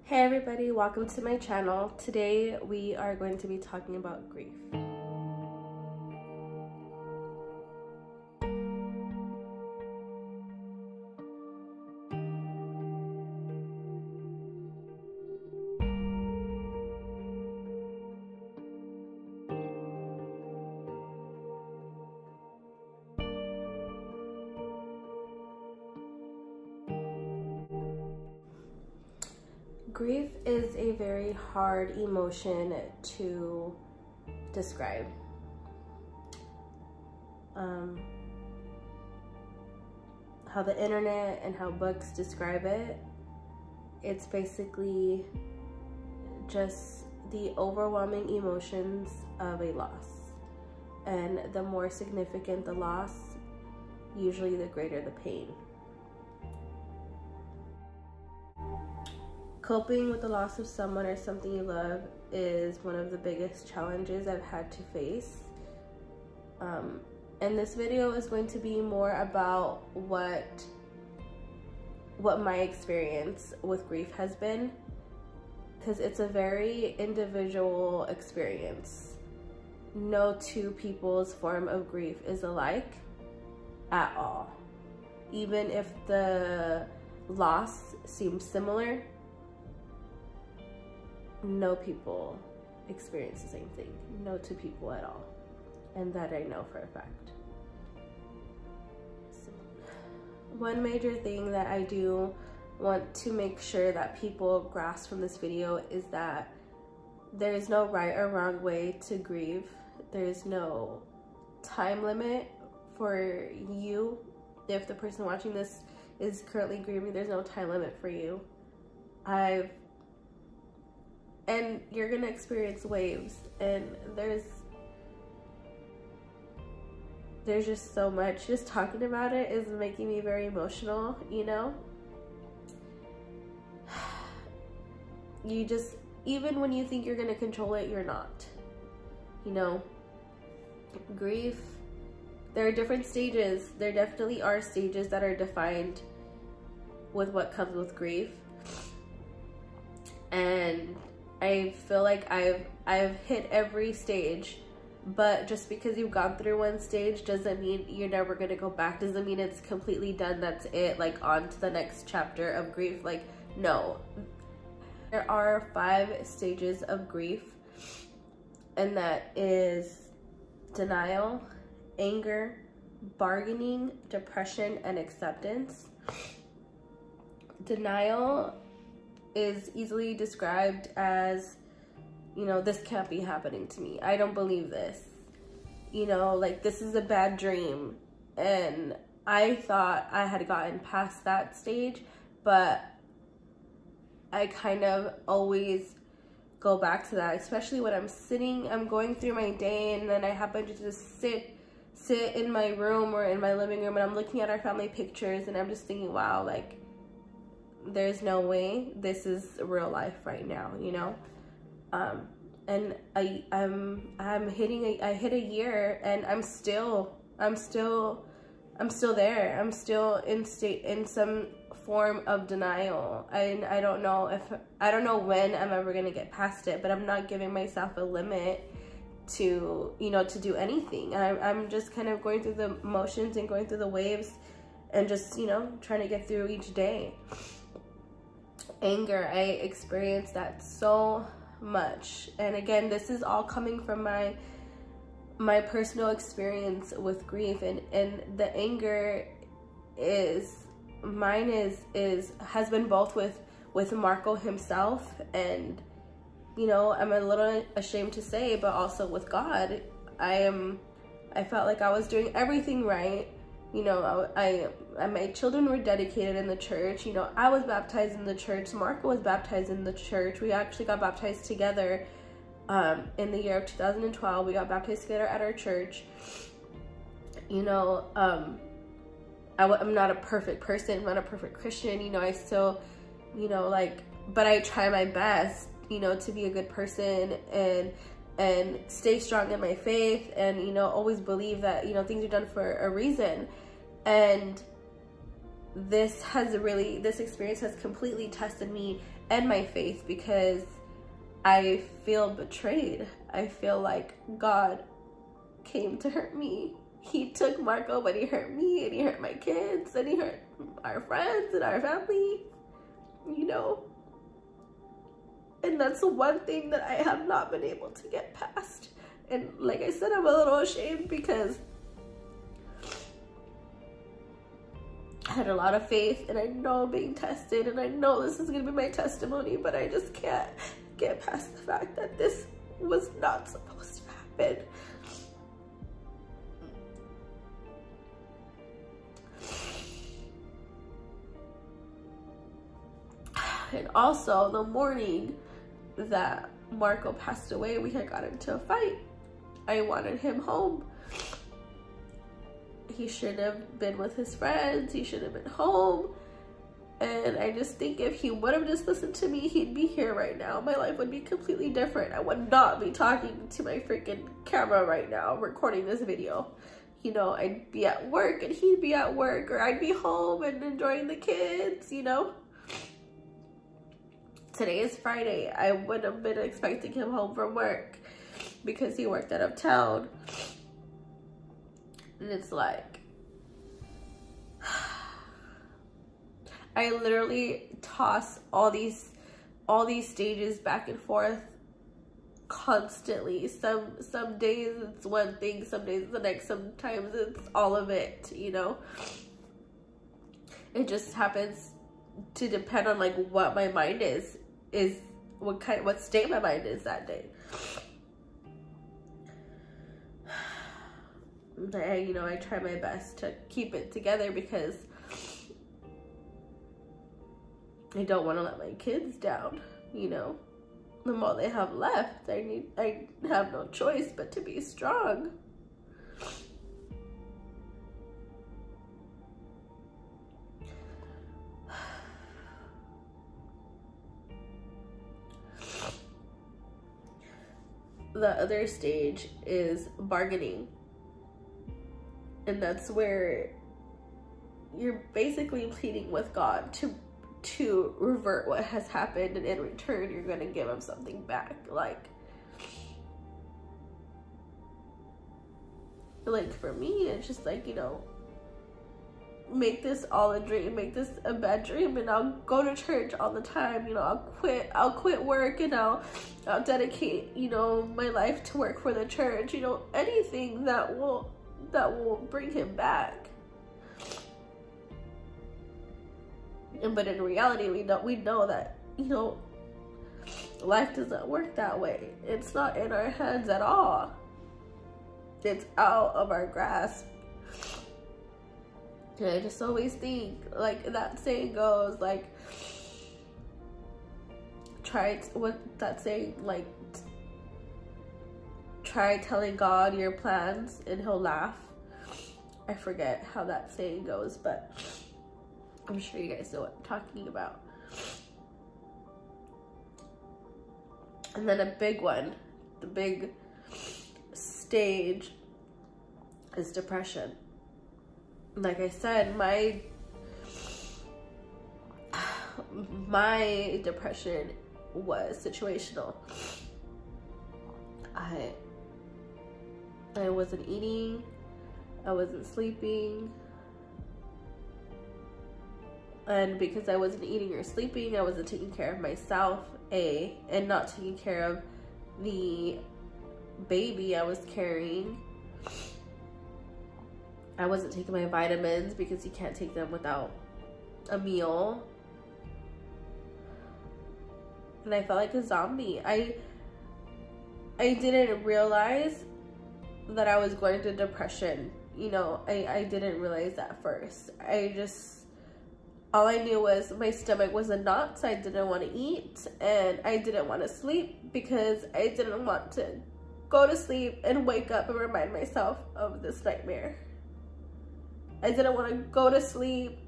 Hey everybody, welcome to my channel. Today we are going to be talking about grief. Grief is a very hard emotion to describe. How the internet and how books describe it, it's basically just the overwhelming emotions of a loss. And the more significant the loss, usually the greater the pain. Coping with the loss of someone or something you love is one of the biggest challenges I've had to face. And this video is going to be more about what my experience with grief has been, because it's a very individual experience. No two people's form of grief is alike at all. Even if the loss seems similar, no people experience the same thing. No two people at all. And that I know for a fact. So, one major thing that I do want to make sure that people grasp from this video is that there is no right or wrong way to grieve. There is no time limit for you. If the person watching this is currently grieving, there's no time limit for you. And you're gonna experience waves, and there's just so much. Just talking about it is making me very emotional, you know? You just, even when you think you're gonna control it, you're not. You know, grief, there are different stages. There definitely are stages that are defined with what comes with grief. And I feel like I've hit every stage, but just because you've gone through one stage doesn't mean you're never gonna go back. Doesn't mean it's completely done. That's it, like on to the next chapter of grief. Like, no. There are 5 stages of grief, and that is denial, anger, bargaining, depression, and acceptance. Denial is easily described as, you know, this can't be happening to me. I don't believe this. You know, like, this is a bad dream. And I thought I had gotten past that stage, but I kind of always go back to that, especially when I'm going through my day, and then I happen to just sit in my room or in my living room, and I'm looking at our family pictures, and I'm just thinking, wow, like, there's no way this is real life right now, you know? And I hit a year, and I'm still there. I'm still in some form of denial. And I don't know when I'm ever gonna get past it, but I'm not giving myself a limit to, you know, to do anything. I'm just kind of going through the motions and going through the waves and just, you know, trying to get through each day. Anger, I experienced that so much, and again, this is all coming from my personal experience with grief, and the anger has been both with Marco himself, and, you know, I'm a little ashamed to say, but also with God. I felt like I was doing everything right. You know, my children were dedicated in the church. You know, I was baptized in the church. Marco was baptized in the church. We actually got baptized together in the year of 2012. We got baptized together at our church. You know, I'm not a perfect person. I'm not a perfect Christian. You know, I still, you know, like, but I try my best, you know, to be a good person and stay strong in my faith, and, you know, always believe that, you know, things are done for a reason. And this experience has completely tested me and my faith, because I feel betrayed. I feel like God came to hurt me. He took Marco, but he hurt me, and he hurt my kids, and he hurt our friends and our family, you know? And that's the one thing that I have not been able to get past. And like I said, I'm a little ashamed because I had a lot of faith, and I know I'm being tested, and I know this is gonna be my testimony, but I just can't get past the fact that this was not supposed to happen. And also, the morning that Marco passed away, we had got into a fight. I wanted him home. He shouldn't have been with his friends. He should have been home. And I just think if he would have just listened to me, he'd be here right now. My life would be completely different. I would not be talking to my freaking camera right now, recording this video. You know, I'd be at work and he'd be at work, or I'd be home and enjoying the kids, you know? Today is Friday. I would have been expecting him home from work because he worked out of town. And it's like, I literally toss all these stages back and forth constantly. Some days it's one thing, some days it's the next, sometimes it's all of it, you know? It just happens to depend on like what my mind is what state my mind is that day. You know, I try my best to keep it together because I don't want to let my kids down, you know. The more they have left, I have no choice but to be strong. The other stage is bargaining. And that's where you're basically pleading with God to revert what has happened, and in return you're going to give him something back. Like for me, it's just like, you know, make this all a dream, make this a bad dream, and I'll go to church all the time, you know, I'll quit work, and I'll dedicate, you know, my life to work for the church, you know, anything that will bring him back. But in reality, we know that, you know, life doesn't work that way. It's not in our hands at all. It's out of our grasp. And I just always think, like that saying goes, like, try telling God your plans and he'll laugh. I forget how that saying goes, but I'm sure you guys know what I'm talking about. And then a big one, the big stage, is depression. Like I said, my depression was situational. I wasn't eating, I wasn't sleeping, and because I wasn't eating or sleeping, I wasn't taking care of myself, and not taking care of the baby I was carrying. I wasn't taking my vitamins because you can't take them without a meal. And I felt like a zombie. I didn't realize that I was going through depression. You know, I didn't realize that first. All I knew was my stomach was in knots. I didn't want to eat, and I didn't want to sleep because I didn't want to go to sleep and wake up and remind myself of this nightmare. I didn't want to go to sleep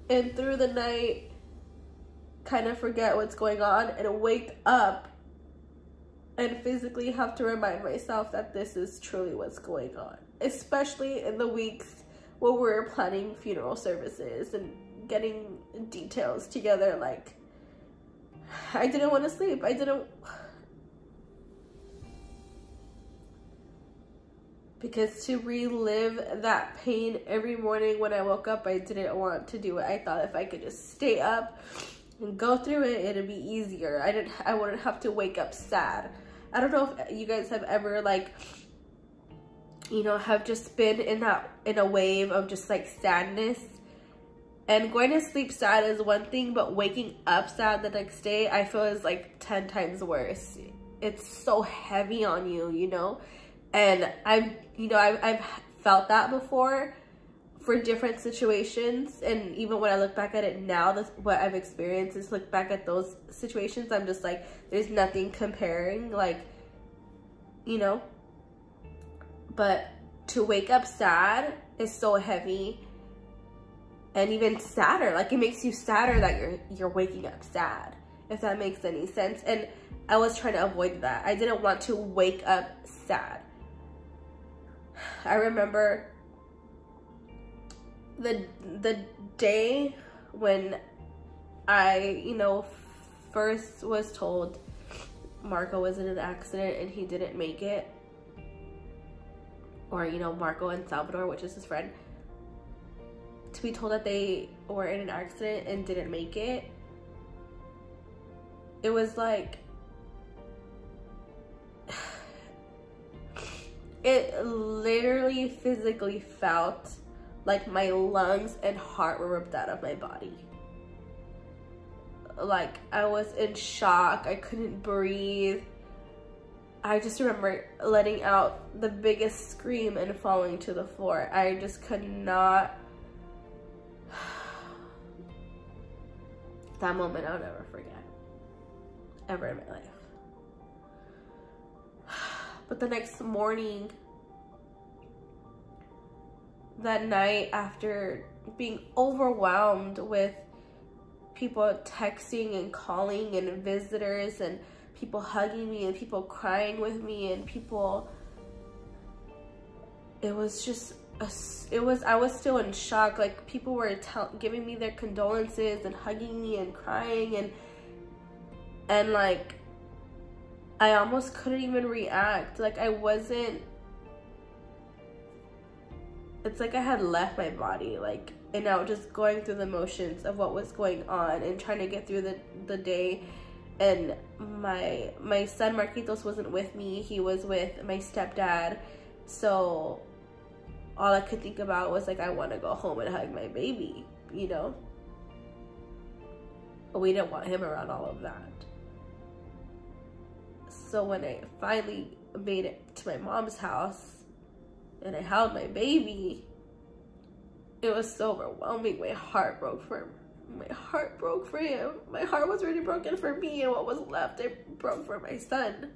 and through the night kind of forget what's going on and wake up and physically have to remind myself that this is truly what's going on. Especially in the weeks when we were planning funeral services and getting details together. Like, I didn't want to sleep. Because to relive that pain every morning when I woke up, I didn't want to do it. I thought if I could just stay up and go through it, it'd be easier. I wouldn't have to wake up sad. I don't know if you guys have ever, like, you know, have just been in a wave of just like sadness. And going to sleep sad is one thing, but waking up sad the next day, I feel is like 10 times worse. It's so heavy on you, you know? And I've felt that before for different situations. And even when I look back at it now, what I've experienced is look back at those situations, I'm just like, there's nothing comparing, like, you know? But to wake up sad is so heavy. And even sadder, like, it makes you sadder that you're waking up sad, if that makes any sense. And I was trying to avoid that. I didn't want to wake up sad. I remember the day when I, you know, first was told Marco was in an accident and he didn't make it. Or, you know, Marco and Salvador, which is his friend, to be told that they were in an accident and didn't make it. It was like, it literally physically felt like my lungs and heart were ripped out of my body. Like, I was in shock. I couldn't breathe. I just remember letting out the biggest scream and falling to the floor. I just could not. That moment I'll never forget, ever in my life. But the next morning, that night, after being overwhelmed with people texting and calling and visitors and people hugging me and people crying with me and people, it was just, I was still in shock. Like, people were giving me their condolences and hugging me and crying and like, I almost couldn't even react. Like, I wasn't, it's like I had left my body, like, and I was just going through the motions of what was going on and trying to get through the day. And my son Marquitos wasn't with me. He was with my stepdad. So all I could think about was like, I want to go home and hug my baby, you know? But we didn't want him around all of that. So when I finally made it to my mom's house and I held my baby, it was so overwhelming. My heart broke for him. My heart broke for him. My heart was already broken for me, and what was left, it broke for my son.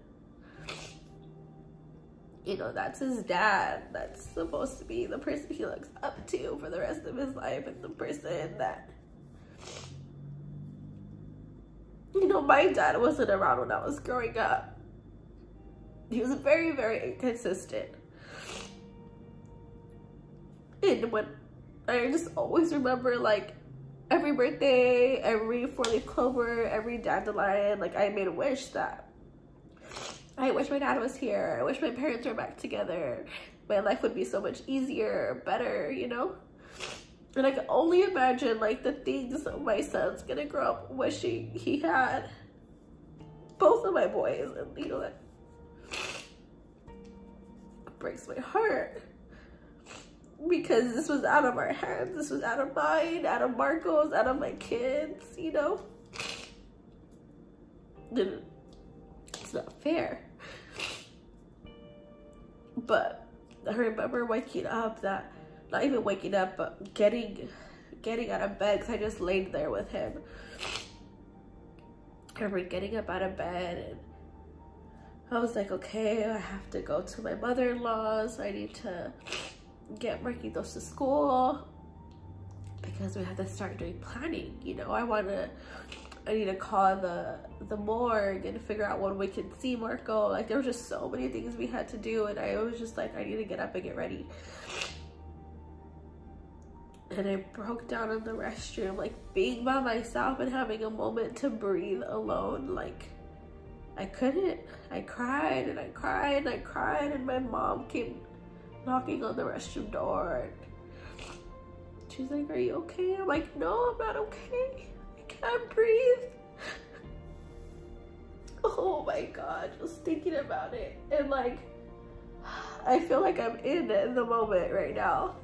You know, that's his dad. That's supposed to be the person he looks up to for the rest of his life, and the person that, you know, my dad wasn't around when I was growing up. He was very, very inconsistent. And when I just always remember, like, every birthday, every 4-leaf clover, every dandelion, like, I made a wish that I wish my dad was here. I wish my parents were back together. My life would be so much easier, better, you know? And I can only imagine, like, the things my son's gonna grow up wishing he had. Both of my boys, and, you know, that breaks my heart. Because this was out of our hands. This was out of mine, out of Marco's, out of my kids, you know? And it's not fair. But I remember waking up, not even waking up, but getting out of bed, because I just laid there with him. I remember getting up out of bed, and I was like, okay, I have to go to my mother-in-law's. I need to get Marquitos to school because we have to start doing planning, you know? I need to call the morgue and figure out when we can see Marco. Like, there were just so many things we had to do, and I was just like, I need to get up and get ready. and I broke down in the restroom, like being by myself and having a moment to breathe alone. Like I couldn't. I cried and I cried and I cried, and my mom came knocking on the restroom door. She's like, "Are you okay?" I'm like, "No, I'm not okay. I can't breathe." Oh my God, just thinking about it. And like, I feel like I'm in the moment right now.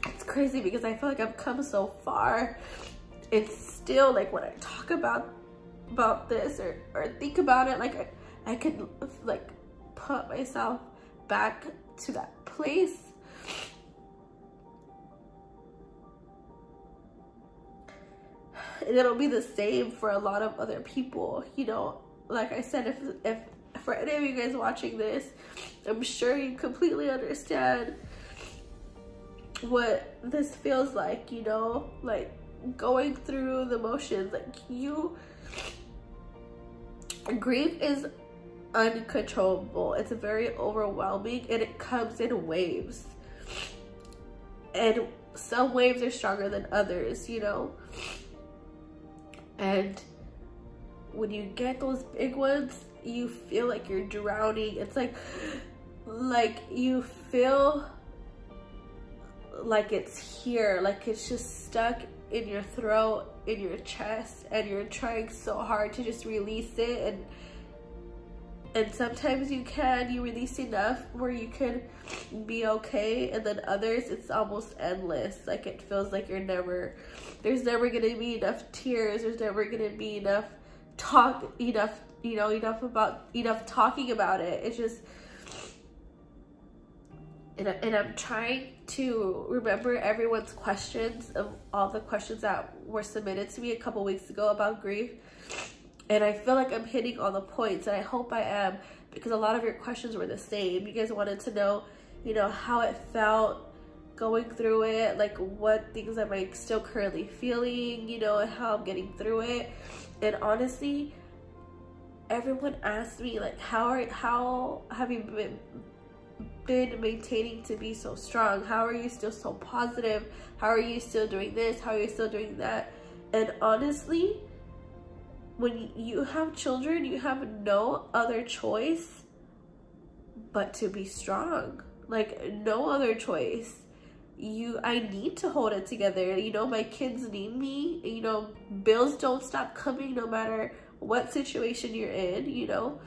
It's crazy because I feel like I've come so far. It's still like when I talk about this or think about it, like I could like put myself back to that place. And it'll be the same for a lot of other people, you know. Like I said, if for any of you guys watching this, I'm sure you completely understand what this feels like, you know, like going through the motions. Like grief is uncontrollable. It's very overwhelming, and it comes in waves, and some waves are stronger than others, you know. And when you get those big ones, you feel like you're drowning. It's like you feel like it's here, like it's just stuck in your throat, in your chest, and you're trying so hard to just release it. And sometimes you release enough where you can be okay, and then others it's almost endless. Like it feels like there's never gonna be enough tears, there's never gonna be enough talking about it. It's just, and I'm trying to remember everyone's questions, of all the questions that were submitted to me a couple weeks ago about grief. And I feel like I'm hitting all the points, and I hope I am, because a lot of your questions were the same. You guys wanted to know, you know, how it felt going through it, like what things am I still currently feeling, you know, and how I'm getting through it. And honestly, everyone asked me, like, how have you been maintaining to be so strong? How are you still so positive? How are you still doing this? How are you still doing that? And honestly, when you have children, you have no other choice but to be strong. Like, no other choice. I need to hold it together. You know, my kids need me. You know, bills don't stop coming no matter what situation you're in, you know.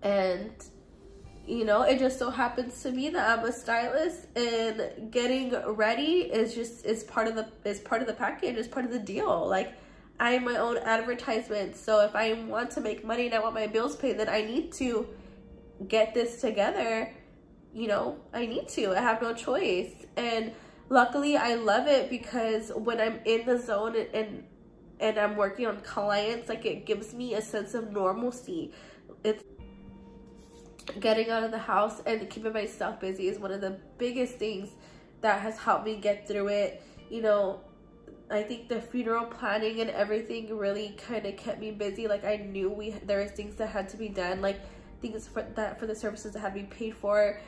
And, you know, it just so happens to me that I'm a stylist, and getting ready is part of the package, is part of the deal. Like, I am my own advertisement. So if I want to make money and I want my bills paid, then I need to get this together. You know, I need to. I have no choice. And luckily, I love it, because when I'm in the zone and I'm working on clients, like, it gives me a sense of normalcy. It's getting out of the house and keeping myself busy is one of the biggest things that has helped me get through it. You know, I think the funeral planning and everything really kind of kept me busy. Like, I knew there was things that had to be done, like things for the services that had to be paid for,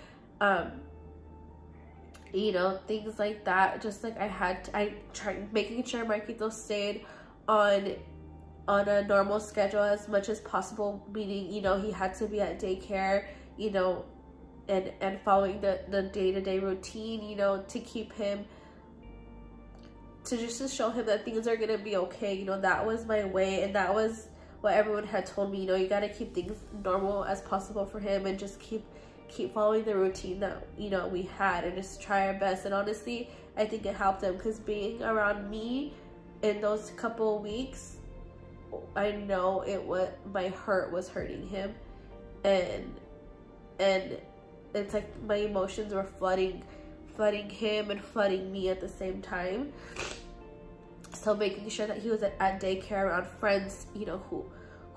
you know, things like that. Just like I tried making sure Marquito stayed on a normal schedule as much as possible, meaning, you know, he had to be at daycare, you know, and following the day-to-day routine, you know, to keep him, to show him that things are gonna be okay. You know, that was my way, and that was what everyone had told me. You know, you gotta keep things normal as possible for him, and just keep following the routine that, you know, we had, and just try our best. And honestly, I think it helped him, because being around me in those couple weeks, I know my heart was hurting him, and it's like my emotions were flooding him and flooding me at the same time. So making sure that he was at daycare around friends, you know,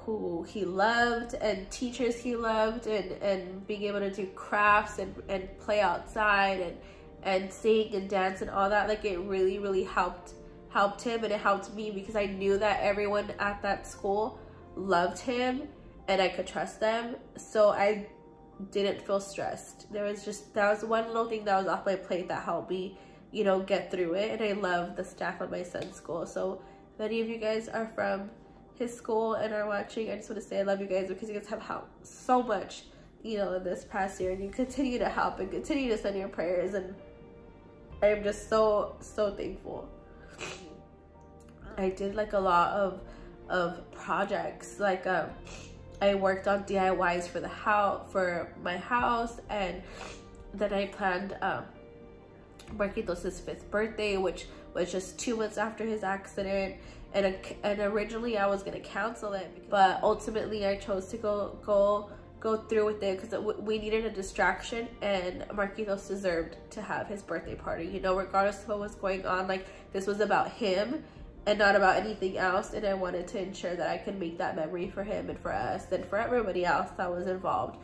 who he loved, and teachers he loved, and being able to do crafts and play outside and sing and dance and all that, like, it really helped him, and it helped me, because I knew that everyone at that school loved him, and I could trust them, so I didn't feel stressed. That was one little thing that was off my plate that helped me, you know, get through it. And I love the staff of my son's school. So if any of you guys are from his school and are watching, I just want to say I love you guys, because you guys have helped so much, you know, in this past year, and you continue to help and continue to send your prayers, and I'm just so thankful. I did like a lot of projects, like I worked on DIYs for the house, for my house, and then I planned Marquitos' 5th birthday, which was just 2 months after his accident, and originally I was gonna cancel it, but ultimately I chose to go through with it, because we needed a distraction, and Marquitos deserved to have his birthday party, you know, regardless of what was going on. Like, this was about him and not about anything else, and I wanted to ensure that I could make that memory for him and for us and for everybody else that was involved.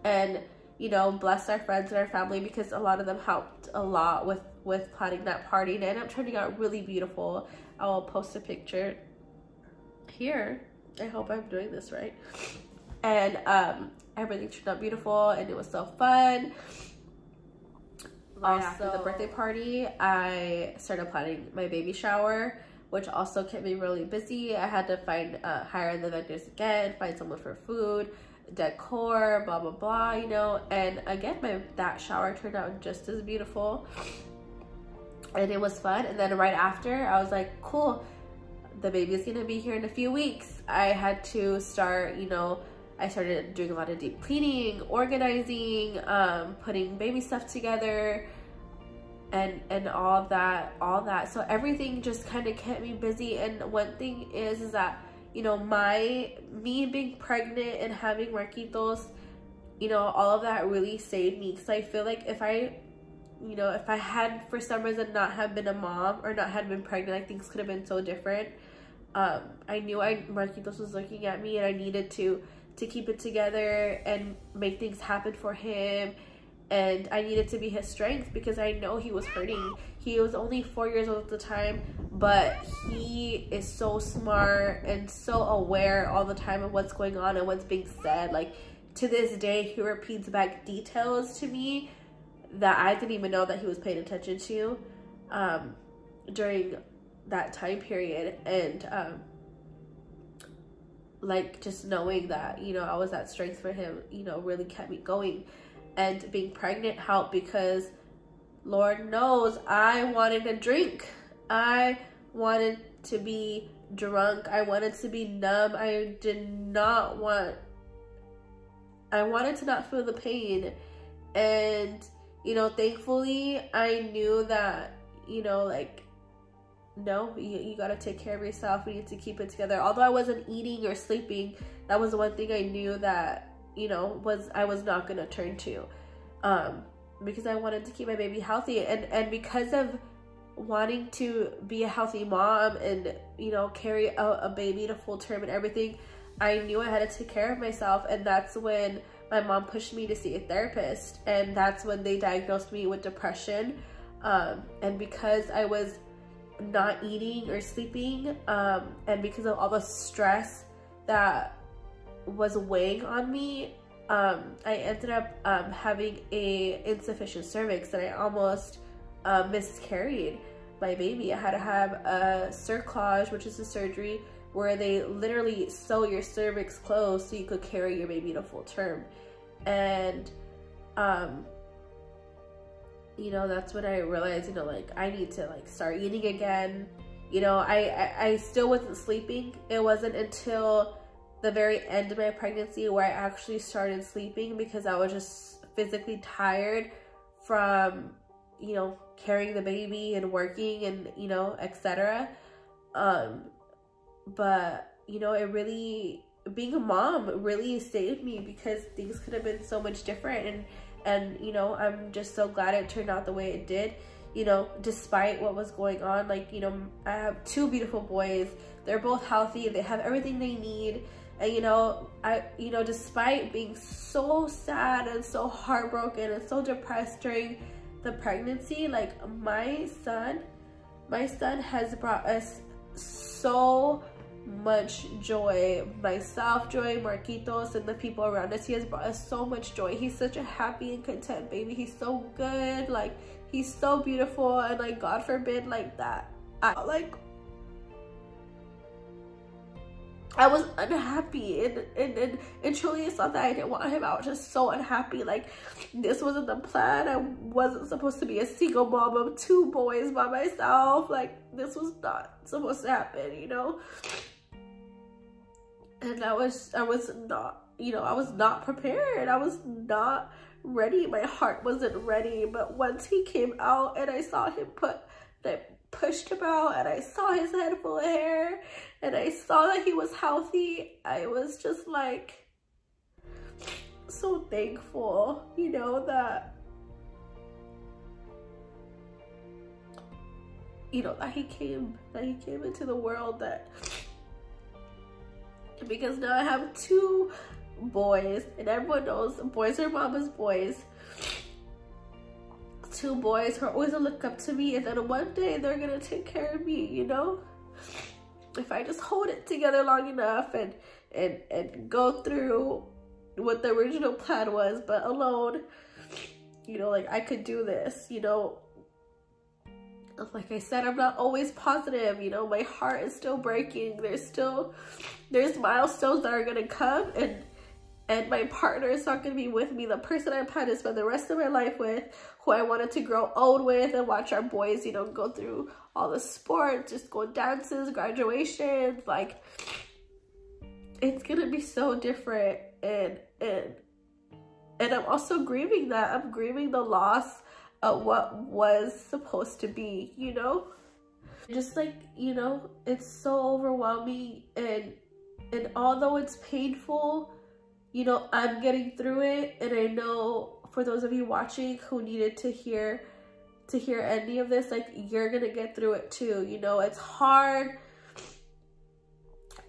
And, you know, bless our friends and our family, because a lot of them helped a lot with planning that party, and it ended up turning out really beautiful. I will post a picture here. I hope I'm doing this right. And everything turned out beautiful, and it was so fun. Right after the birthday party, I started planning my baby shower, which also kept me really busy. I had to hire the vendors again, find someone for food, decor, blah blah blah, you know. And again, that shower turned out just as beautiful, and it was fun. And then right after, I was like, cool, the baby's gonna be here in a few weeks. I had to start, you know, I started doing a lot of deep cleaning, organizing, putting baby stuff together, and all that. So everything just kind of kept me busy. And one thing is that, you know, me being pregnant and having Marquitos, you know, all of that really saved me, because I feel like if I had for some reason not have been a mom or not had been pregnant, like, things could have been so different. I knew Marquitos was looking at me, and I needed to keep it together and make things happen for him, and I needed to be his strength, because I know he was hurting. He was only 4 years old at the time, but he is so smart and so aware all the time of what's going on and what's being said. Like, to this day, he repeats back details to me that I didn't even know that he was paying attention to during that time period. And like, just knowing that, you know, I was that strength for him, you know, really kept me going. And being pregnant helped, because Lord knows I wanted a drink. I wanted to be drunk. I wanted to be numb. I wanted to not feel the pain. And, you know, thankfully I knew that, you know, like, no, you gotta take care of yourself. We need to keep it together. Although I wasn't eating or sleeping, that was the one thing I knew that, you know, I was not gonna turn to, because I wanted to keep my baby healthy, and because of wanting to be a healthy mom and, you know, carry a baby to full term and everything, I knew I had to take care of myself. And that's when my mom pushed me to see a therapist, and that's when they diagnosed me with depression. And because I was not eating or sleeping, and because of all the stress that was weighing on me, I ended up having a insufficient cervix, and I almost miscarried my baby. I had to have a cerclage, which is a surgery where they literally sew your cervix closed so you could carry your baby to full term. And you know, that's when I realized, you know, like, I need to, like, start eating again. You know, I still wasn't sleeping. It wasn't until the very end of my pregnancy where I actually started sleeping, because I was just physically tired from, you know, carrying the baby and working and, you know, etc. But, you know, it really, being a mom really saved me, because things could have been so much different. And you know, I'm just so glad it turned out the way it did, you know, despite what was going on. Like, you know, I have 2 beautiful boys. They're both healthy. They have everything they need. And, you know, despite being so sad and so heartbroken and so depressed during the pregnancy, like, my son has brought us so much joy. Myself, joy, Marquitos, and the people around us. He has brought us so much joy. He's such a happy and content baby. He's so good. Like, he's so beautiful. And like, God forbid, like that. I was unhappy, and truly it's not that I didn't want him. I was just so unhappy. Like, this wasn't the plan. I wasn't supposed to be a single mom of 2 boys by myself. Like, this was not supposed to happen, you know? And I was not, you know, I was not prepared. I was not ready. My heart wasn't ready. But once he came out and I saw him pushed him out, and I saw his head full of hair, and I saw that he was healthy, I was just like so thankful, you know, that, you know, that he came into the world, that, because now I have 2 boys, and everyone knows boys are mama's boys. 2 boys who are always gonna look up to me, and then one day they're gonna take care of me, you know? If I just hold it together long enough and go through what the original plan was, but alone, you know, like, I could do this, you know? Like I said, I'm not always positive, you know? My heart is still breaking. There's milestones that are gonna come, and my partner is not going to be with me. The person I plan to spend the rest of my life with, who I wanted to grow old with and watch our boys, you know, go through all the sports, just go dances, graduations, like, it's going to be so different. And I'm also grieving that. I'm grieving the loss of what was supposed to be, you know? Just like, you know, it's so overwhelming, and although it's painful, you know, I'm getting through it. And I know for those of you watching who needed to hear any of this, like, you're gonna get through it too. You know, it's hard,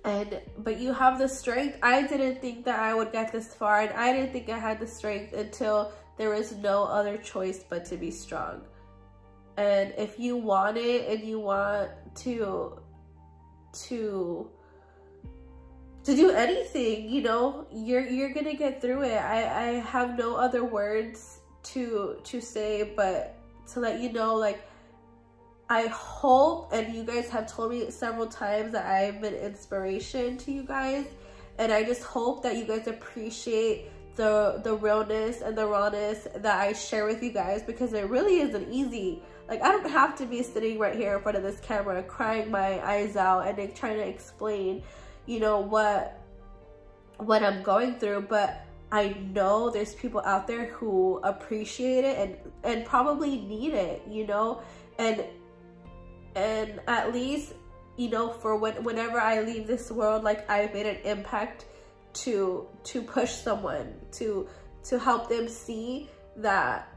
but you have the strength. I didn't think that I would get this far, and I didn't think I had the strength until there was no other choice but to be strong. And if you want it, and you want to do anything, you know, you're gonna get through it. I have no other words to say but to let you know, like, I hope, and you guys have told me several times that I've been inspiration to you guys, and I just hope that you guys appreciate the realness and the rawness that I share with you guys, because it really isn't easy. Like, I don't have to be sitting right here in front of this camera crying my eyes out and like, trying to explain, you know, what I'm going through, but I know there's people out there who appreciate it and probably need it, you know, and at least, you know, for whenever I leave this world, like, I've made an impact to push someone, to help them see that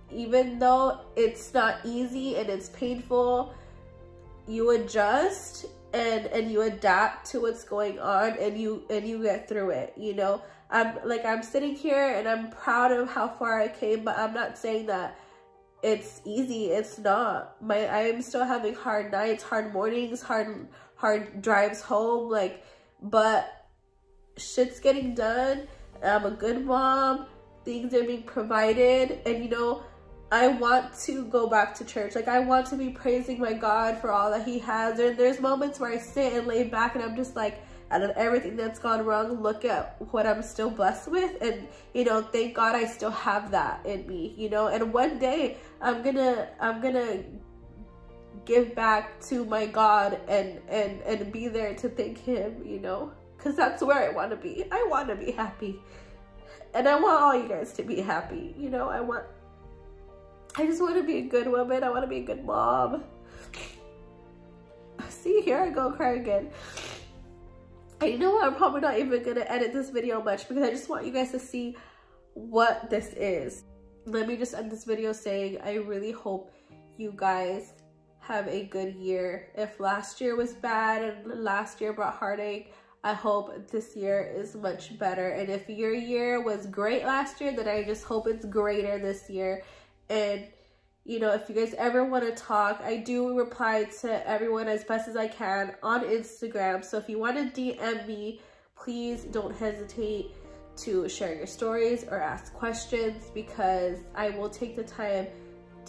even though it's not easy and it's painful, you adjust and you adapt to what's going on, and you get through it, you know? I'm sitting here and I'm proud of how far I came, but I'm not saying that it's easy. It's not. I am still having hard nights, hard mornings, hard drives home, like, but shit's getting done. I'm a good mom. Things are being provided, and you know, I want to go back to church. Like, I want to be praising my God for all that he has. And there's moments where I sit and lay back and I'm just like, out of everything that's gone wrong, look at what I'm still blessed with. And, you know, thank God I still have that in me, you know. And one day I'm gonna give back to my God and be there to thank him, you know, because that's where I want to be. I want to be happy. And I want all you guys to be happy, you know. I just want to be a good woman. I want to be a good mom. See, here I go crying again. And you know what? I'm probably not even going to edit this video much, because I just want you guys to see what this is. Let me just end this video saying I really hope you guys have a good year. If last year was bad and last year brought heartache, I hope this year is much better. And if your year was great last year, then I just hope it's greater this year. And You know, if you guys ever want to talk, I do reply to everyone as best as I can on Instagram. So if you want to DM me, please don't hesitate to share your stories or ask questions, because I will take the time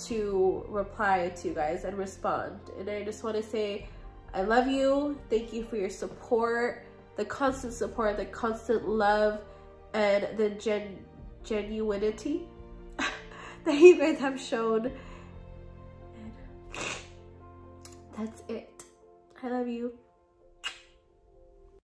to reply to you guys and respond. And I just want to say I love you. Thank you for your support, the constant support, the constant love, and the genuinity that you guys have shown. And that's it. I love you.